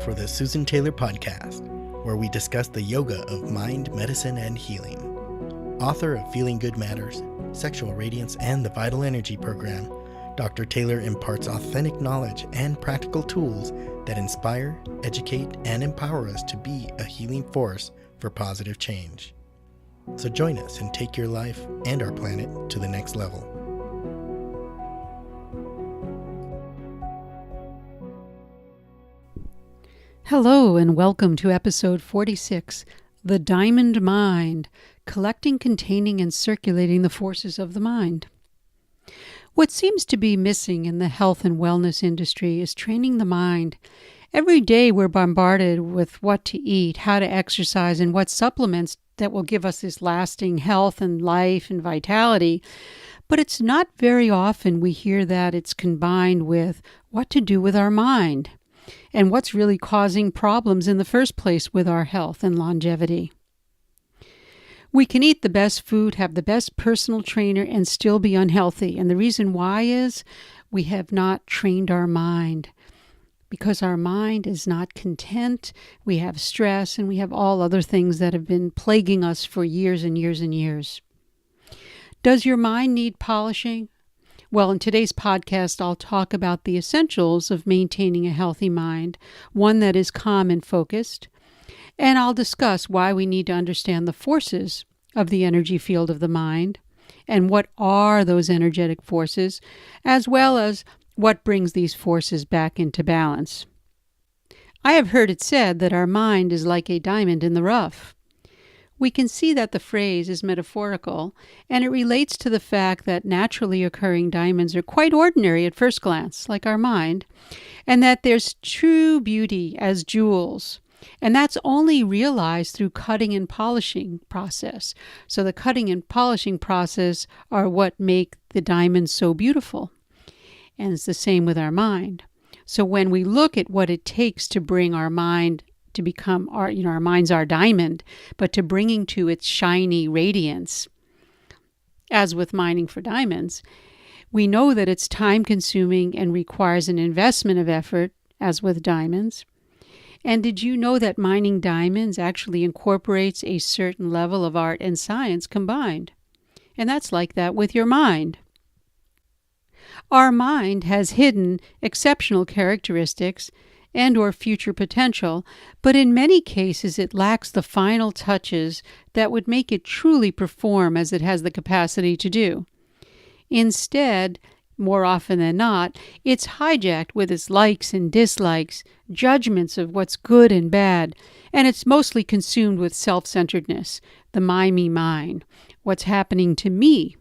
for the Susan Taylor Podcast, where we discuss the yoga of mind, medicine, and healing. Author of Feeling Good Matters, Sexual Radiance, and the Vital Energy Program, Dr. Taylor imparts authentic knowledge and practical tools that inspire, educate, and empower us to be a healing force for positive change. So join us and take your life and our planet to the next level. Hello and welcome to episode 46, The Diamond Mind, Collecting, Containing, and Circulating the Forces of the Mind. What seems to be missing in the health and wellness industry is training the mind. Every day we're bombarded with what to eat, how to exercise, and what supplements that will give us this lasting health and life and vitality. But it's not very often we hear that it's combined with what to do with our mind and what's really causing problems in the first place with our health and longevity. We can eat the best food, have the best personal trainer, and still be unhealthy. And the reason why is we have not trained our mind. Because our mind is not content, we have stress, and we have all other things that have been plaguing us for years and years and years. Does your mind need polishing? Well, in today's podcast, I'll talk about the essentials of maintaining a healthy mind, one that is calm and focused. And I'll discuss why we need to understand the forces of the energy field of the mind and what are those energetic forces, as well as what brings these forces back into balance. I have heard it said that our mind is like a diamond in the rough. We can see that the phrase is metaphorical, and it relates to the fact that naturally occurring diamonds are quite ordinary at first glance, like our mind, and that there's true beauty as jewels. And that's only realized through cutting and polishing process. So the cutting and polishing process are what make the diamonds so beautiful. And it's the same with our mind. So when we look at what it takes to bring our mind to become our mind's our diamond, but to bringing to its shiny radiance, as with mining for diamonds, we know that it's time consuming and requires an investment of effort, as with diamonds. And did you know that mining diamonds actually incorporates a certain level of art and science combined? And that's like that with your mind. Our mind has hidden exceptional characteristics and or future potential, but in many cases it lacks the final touches that would make it truly perform as it has the capacity to do. Instead, more often than not, it's hijacked with its likes and dislikes, judgments of what's good and bad, and it's mostly consumed with self-centeredness, the my, me, mine, what's happening to me.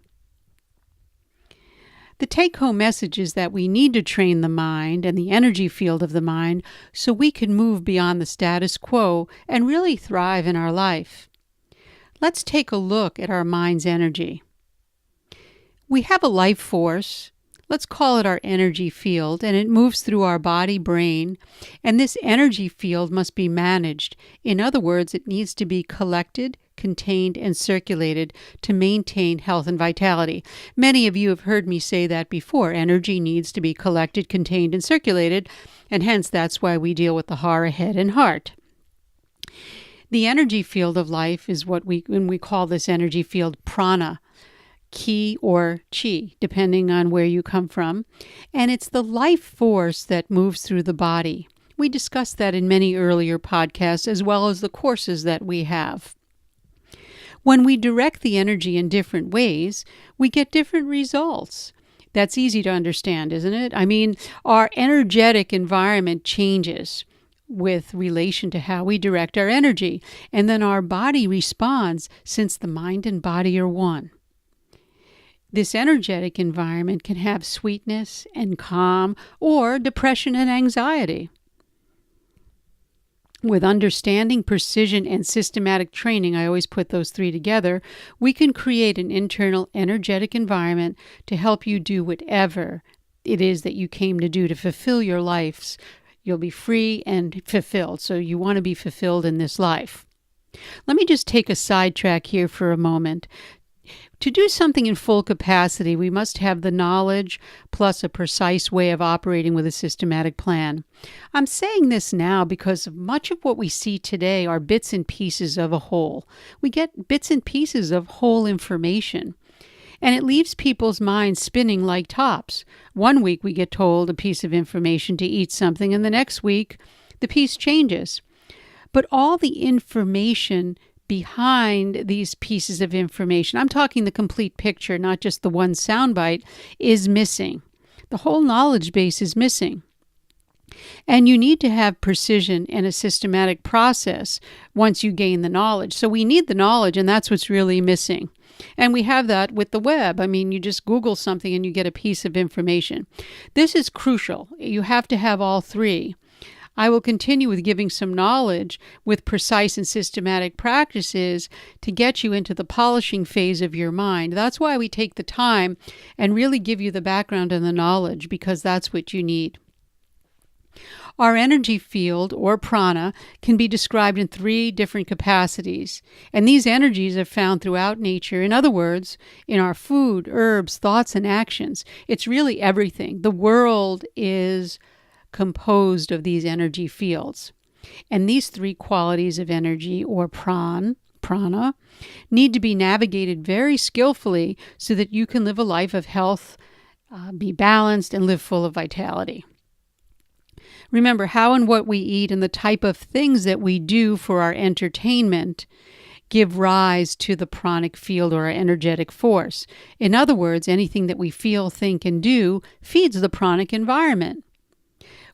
The take-home message is that we need to train the mind and the energy field of the mind so we can move beyond the status quo and really thrive in our life. Let's take a look at our mind's energy. We have a life force. Let's call it our energy field, and it moves through our body, brain, and this energy field must be managed. In other words, it needs to be collected, contained, and circulated to maintain health and vitality. Many of you have heard me say that before. Energy needs to be collected, contained, and circulated, and hence that's why we deal with the hara, head, and heart. The energy field of life is when we call this energy field prana, ki or chi, depending on where you come from. And it's the life force that moves through the body. We discussed that in many earlier podcasts, as well as the courses that we have. When we direct the energy in different ways, we get different results. That's easy to understand, isn't it? I mean, our energetic environment changes with relation to how we direct our energy, and then our body responds since the mind and body are one. This energetic environment can have sweetness and calm or depression and anxiety. With understanding, precision, and systematic training, I always put those three together, we can create an internal energetic environment to help you do whatever it is that you came to do to fulfill your lives. You'll be free and fulfilled, so you want to be fulfilled in this life. Let me just take a sidetrack here for a moment. To do something in full capacity, we must have the knowledge plus a precise way of operating with a systematic plan. I'm saying this now because much of what we see today are bits and pieces of a whole. We get bits and pieces of whole information. And it leaves people's minds spinning like tops. One week we get told a piece of information to eat something, and the next week the piece changes. But all the information behind these pieces of information, I'm talking the complete picture, not just the one soundbite, is missing. The whole knowledge base is missing. And you need to have precision and a systematic process once you gain the knowledge. So we need the knowledge, and that's what's really missing. And we have that with the web. I mean, you just Google something and you get a piece of information. This is crucial. You have to have all three. I will continue with giving some knowledge with precise and systematic practices to get you into the polishing phase of your mind. That's why we take the time and really give you the background and the knowledge, because that's what you need. Our energy field, or prana, can be described in 3 different capacities, and these energies are found throughout nature. In other words, in our food, herbs, thoughts, and actions. It's really everything. The world is composed of these energy fields. And these 3 qualities of energy, or prana, need to be navigated very skillfully so that you can live a life of health, be balanced, and live full of vitality. Remember, how and what we eat and the type of things that we do for our entertainment give rise to the pranic field, or our energetic force. In other words, anything that we feel, think, and do feeds the pranic environment.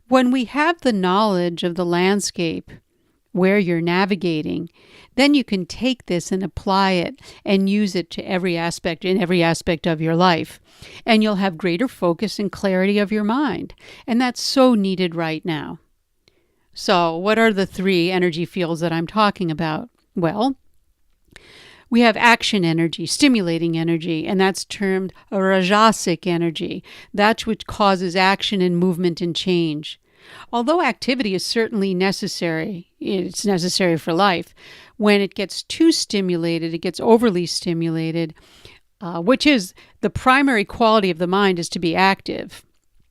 When we have the knowledge of the landscape where you're navigating, then you can take this and apply it and use it to every aspect of your life. And you'll have greater focus and clarity of your mind. And that's so needed right now. So, what are the 3 energy fields that I'm talking about? Well, we have action energy, stimulating energy, and that's termed rajasic energy. That's what causes action and movement and change. Although activity is certainly necessary, it's necessary for life, when it gets too stimulated, it gets overly stimulated, which is the primary quality of the mind, is to be active.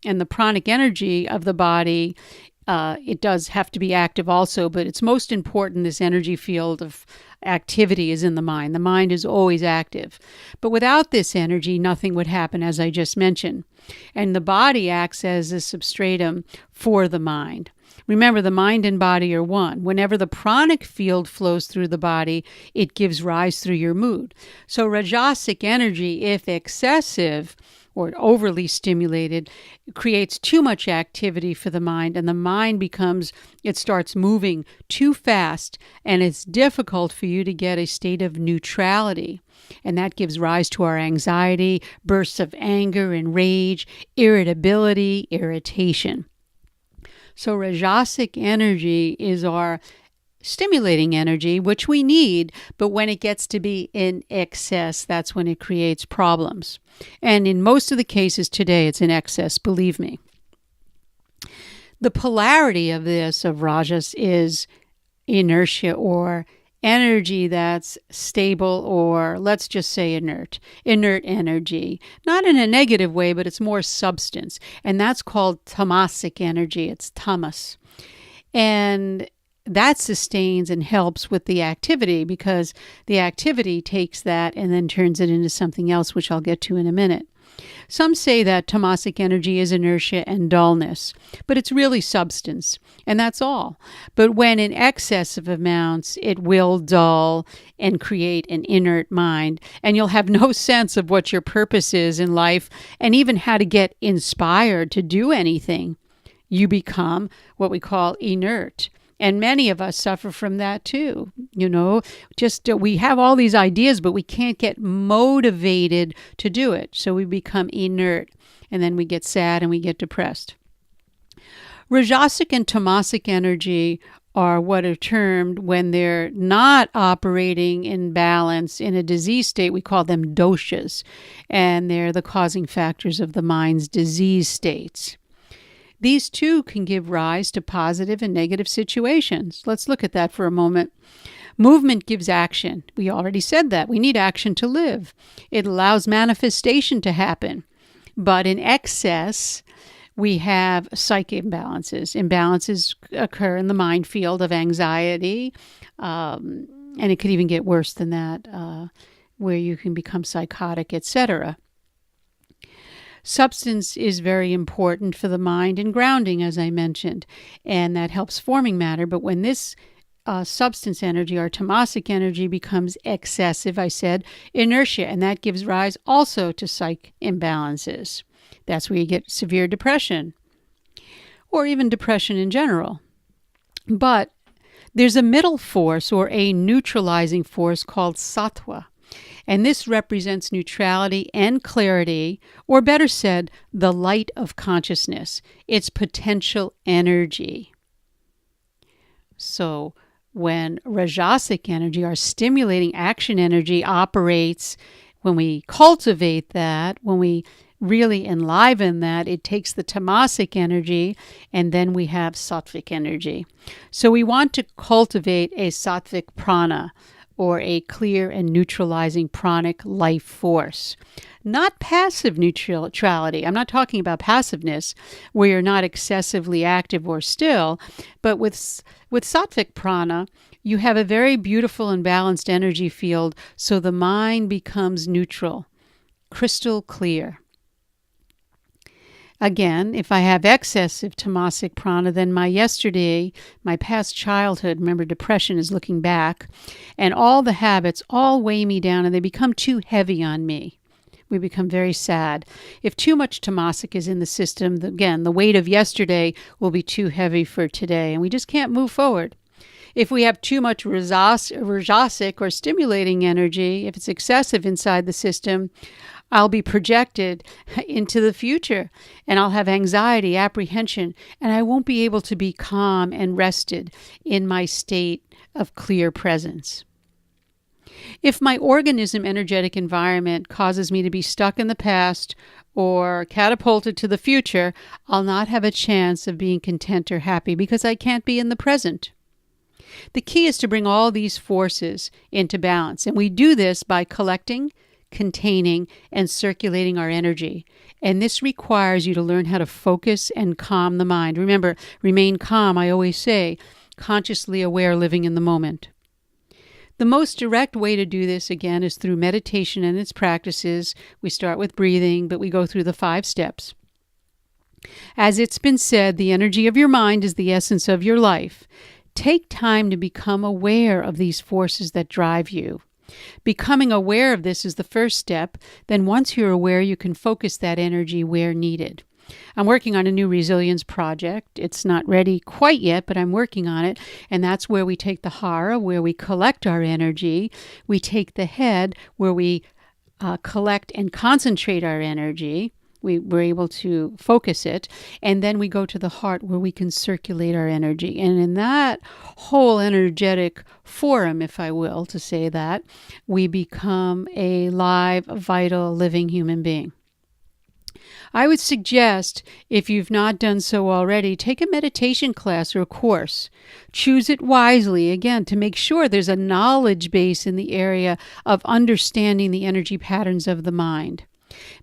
And the pranic energy of the body, it does have to be active also, but it's most important, this energy field of activity is in the mind. The mind is always active. But without this energy, nothing would happen, as I just mentioned. And the body acts as a substratum for the mind. Remember, the mind and body are one. Whenever the pranic field flows through the body, it gives rise through your mood. So rajasic energy, if excessive or overly stimulated, creates too much activity for the mind, and the mind starts moving too fast, and it's difficult for you to get a state of neutrality. And that gives rise to our anxiety, bursts of anger and rage, irritability, irritation. So rajasic energy is our stimulating energy, which we need, but when it gets to be in excess, that's when it creates problems. And in most of the cases today, it's in excess, believe me. The polarity of Rajas, is inertia, or energy that's stable, or let's just say inert energy. Not in a negative way, but it's more substance. And that's called tamasic energy. It's tamas. And that sustains and helps with the activity, because the activity takes that and then turns it into something else, which I'll get to in a minute. Some say that tamasic energy is inertia and dullness, but it's really substance, and that's all. But when in excessive amounts, it will dull and create an inert mind, and you'll have no sense of what your purpose is in life and even how to get inspired to do anything. You become what we call inert. And many of us suffer from that too. We have all these ideas, but we can't get motivated to do it. So we become inert, and then we get sad and we get depressed. Rajasic and tamasic energy are what are termed, when they're not operating in balance in a disease state, we call them doshas. And they're the causing factors of the mind's disease states. These two can give rise to positive and negative situations. Let's look at that for a moment. Movement gives action. We already said that. We need action to live. It allows manifestation to happen. But in excess, we have psychic imbalances. Imbalances occur in the mind field of anxiety, and it could even get worse than that, where you can become psychotic, etc. Substance is very important for the mind and grounding, as I mentioned, and that helps forming matter. But when this substance energy, or tamasic energy, becomes excessive, I said, inertia, and that gives rise also to psych imbalances. That's where you get severe depression, or even depression in general. But there's a middle force, or a neutralizing force, called sattva. And this represents neutrality and clarity, or better said, the light of consciousness, its potential energy. So when rajasic energy, our stimulating action energy, operates, when we cultivate that, when we really enliven that, it takes the tamasic energy, and then we have sattvic energy. So we want to cultivate a sattvic prana, or a clear and neutralizing pranic life force. Not passive neutrality. I'm not talking about passiveness, where you're not excessively active or still, but with sattvic prana, you have a very beautiful and balanced energy field, so the mind becomes neutral, crystal clear. Again, if I have excessive tamasic prana, then my yesterday, my past childhood, remember depression is looking back, and all the habits all weigh me down and they become too heavy on me. We become very sad. If too much tamasic is in the system, again, the weight of yesterday will be too heavy for today, and we just can't move forward. If we have too much rajasic or stimulating energy, if it's excessive inside the system, I'll be projected into the future, and I'll have anxiety, apprehension, and I won't be able to be calm and rested in my state of clear presence. If my organism energetic environment causes me to be stuck in the past or catapulted to the future, I'll not have a chance of being content or happy because I can't be in the present. The key is to bring all these forces into balance, and we do this by collecting, containing, and circulating our energy. And this requires you to learn how to focus and calm the mind. Remember, remain calm, I always say, consciously aware, living in the moment. The most direct way to do this, again, is through meditation and its practices. We start with breathing, but we go through the 5 steps. As it's been said, the energy of your mind is the essence of your life. Take time to become aware of these forces that drive you. Becoming aware of this is the first step. Then once you're aware, you can focus that energy where needed. I'm working on a new resilience project. It's not ready quite yet, but I'm working on it. And that's where we take the hara, where we collect our energy. We take the head, where we collect and concentrate our energy. We're able to focus it. And then we go to the heart, where we can circulate our energy. And in that whole energetic forum, if I will, to say that, we become a live, vital, living human being. I would suggest, if you've not done so already, take a meditation class or a course. Choose it wisely, again, to make sure there's a knowledge base in the area of understanding the energy patterns of the mind.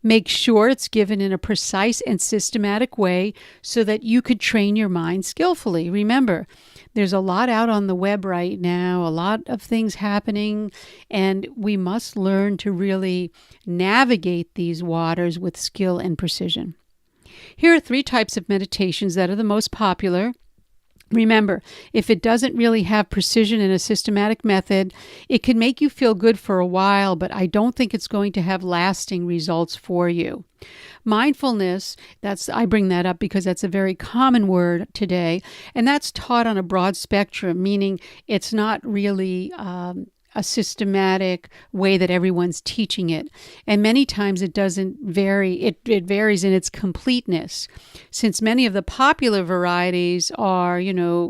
Make sure it's given in a precise and systematic way so that you could train your mind skillfully. Remember, there's a lot out on the web right now, a lot of things happening, and we must learn to really navigate these waters with skill and precision. Here are 3 types of meditations that are the most popular. Remember, if it doesn't really have precision in a systematic method, it can make you feel good for a while, but I don't think it's going to have lasting results for you. Mindfulness, I bring that up because that's a very common word today, and that's taught on a broad spectrum, meaning it's not really a systematic way that everyone's teaching it. And many times it doesn't vary. It varies in its completeness. Since many of the popular varieties are,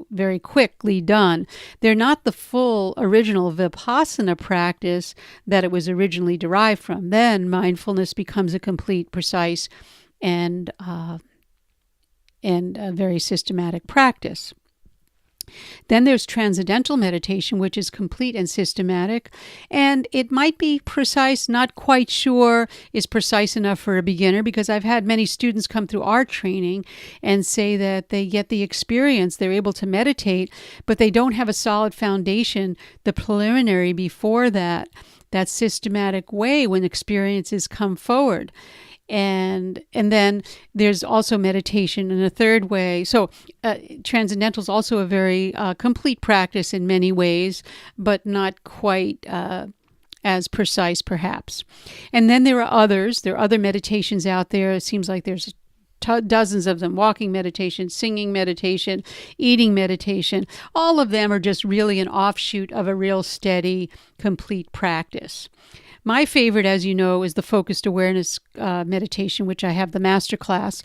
very quickly done, they're not the full original Vipassana practice that it was originally derived from. Then mindfulness becomes a complete, precise, and a very systematic practice. Then there's transcendental meditation, which is complete and systematic, and it might be precise, not quite sure is precise enough for a beginner, because I've had many students come through our training and say that they get the experience, they're able to meditate, but they don't have a solid foundation, the preliminary before that systematic way when experiences come forward. And then there's also meditation in a third way. So transcendental is also a very complete practice in many ways, but not quite as precise, perhaps. And then there are others. There are other meditations out there. It seems like there's dozens of them: walking meditation, singing meditation, eating meditation. All of them are just really an offshoot of a real steady, complete practice. My favorite, as you know, is the focused awareness meditation, which I have the master class.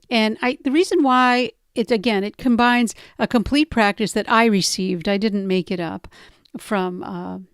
And the reason why it combines a complete practice that I received. I didn't make it up from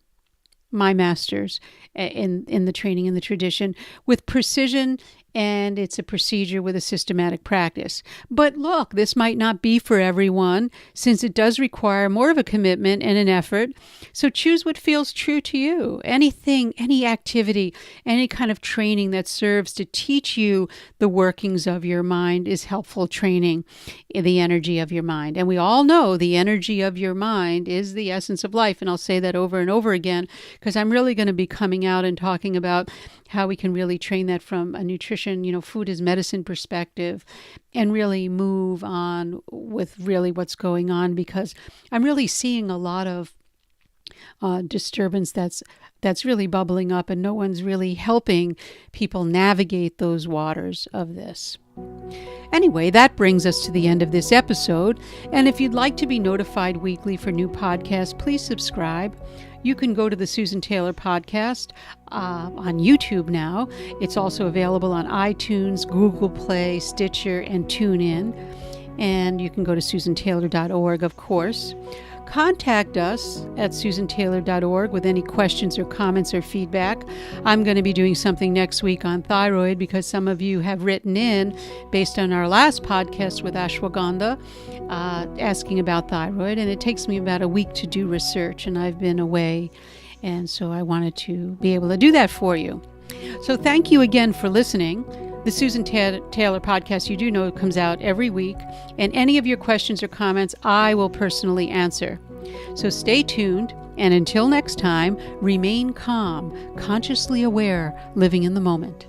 my masters in the training in the tradition, with precision, and it's a procedure with a systematic practice. But look, this might not be for everyone, since it does require more of a commitment and an effort. So choose what feels true to you. Anything, any activity, any kind of training that serves to teach you the workings of your mind is helpful training in the energy of your mind. And we all know the energy of your mind is the essence of life. And I'll say that over and over again, because I'm really going to be coming out and talking about how we can really train that from a nutrition, food as medicine perspective, and really move on with really what's going on, because I'm really seeing a lot of disturbance that's really bubbling up, and no one's really helping people navigate those waters of this. Anyway, that brings us to the end of this episode, and if you'd like to be notified weekly for new podcasts, please subscribe. You can go to the Susan Taylor Podcast on YouTube now. It's also available on iTunes, Google Play, Stitcher, and TuneIn. And you can go to susantaylor.org, of course. Contact us at susantaylor.org with any questions or comments or feedback. I'm going to be doing something next week on thyroid, because some of you have written in based on our last podcast with Ashwagandha asking about thyroid, and it takes me about a week to do research, and I've been away, and so I wanted to be able to do that for you. So thank you again for listening. The Susan Taylor Podcast, you do know, comes out every week, and any of your questions or comments I will personally answer. So stay tuned, and until next time, remain calm, consciously aware, living in the moment.